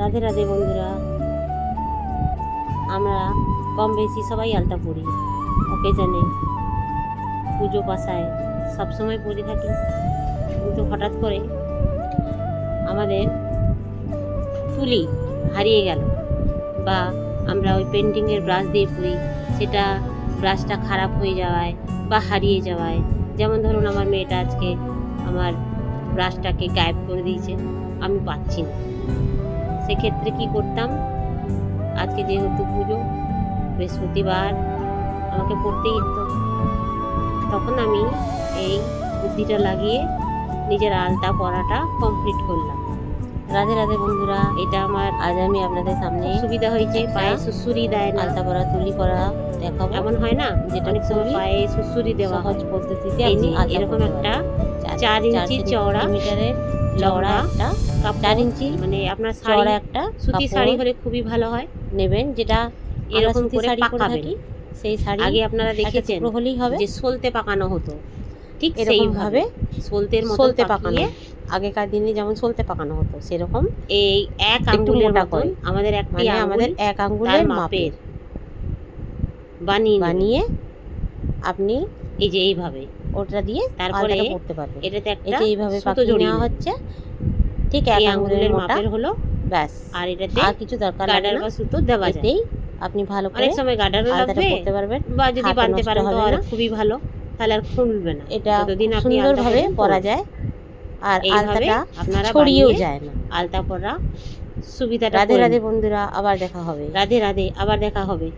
রাধে রাধে বন্ধুরা, আমরা কম বেশি সবাই আলতা পরি, অকেজানে, পুজো পাশায় সবসময় পরে থাকি। কিন্তু হঠাৎ করে আমাদের তুলি হারিয়ে গেল, বা আমরা ওই পেন্টিংয়ের ব্রাশ দিয়ে পরি, সেটা ব্রাশটা খারাপ হয়ে যাওয়ায় বা হারিয়ে যাওয়ায়, যেমন ধরুন আমার মেয়েটা আজকে আমার ব্রাশটাকে গায়েব করে দিয়েছে, আমি পাচ্ছি না। সেক্ষেত্রে কি করতাম, আজকে যেহেতু পুজো, বৃহস্পতিবার আমাকে পড়তেই হতো, তখন আমি এই বুদ্ধিটা লাগিয়ে নিজের আলতা পরাটা কমপ্লিট করলাম। রাধে রাধে বন্ধুরা, এটা আমার আজ আমি আপনাদের সামনে সুবিধা হয়েছে। পায়ে সুসুরি দেয় না, আলতা পরা তুলি করা দেখাবো। এমন হয় না যেটা অনেক সময় পায়ে সুসুরি দেওয়া সহজ পদ্ধতিতে এরকম একটা 4 ইঞ্চি চওড়া মিটারের চওড়া একটা 4 ইঞ্চি মানে আপনার চওড়া একটা সুতি শাড়ি হলে খুবই ভালো হয় নেবেন, যেটা এরকম করে পাকাবেন। সেই শাড়ি আগে আপনারা দেখেছেন হলেই হবে যে সলতে পাকানো হতো, ঠিক সেইভাবে সলতে পাকানো, আগেকার দিনে যেমন সলতে পাকানো হতো সেরকম এই এক আঙ্গুলের মতন আমাদের এক আঙ্গুলের মাপের বানিয়ে আপনি এই যে এইভাবে ওটা দিয়ে তারপরে পড়তে পারবেন। এটাতে একটা এইভাবে সুতো জড়িয়ে হচ্ছে, ঠিক এক আঙ্গুলের মাপের হলো, ব্যাস। আর এটাতে আর কিছু দরকার গার্ডার বা সুতো দেওয়া যায়। আপনি ভালো করে অনেক সময় গার্ডারও লাগবে পড়তে পারবেন, বা যদি বানতে পারেন তো আর খুবই ভালো, তাহলে আর খুলবে না। এটা যতদিন আপনি সুন্দরভাবে পরা যায়, আর আলতাটা আপনারা ছড়িয়েও যায় না। আলতা পরা সুবিধাটা। রাধে রাধে বন্ধুরা, আবার দেখা হবে। রাধে রাধে, আবার দেখা হবে।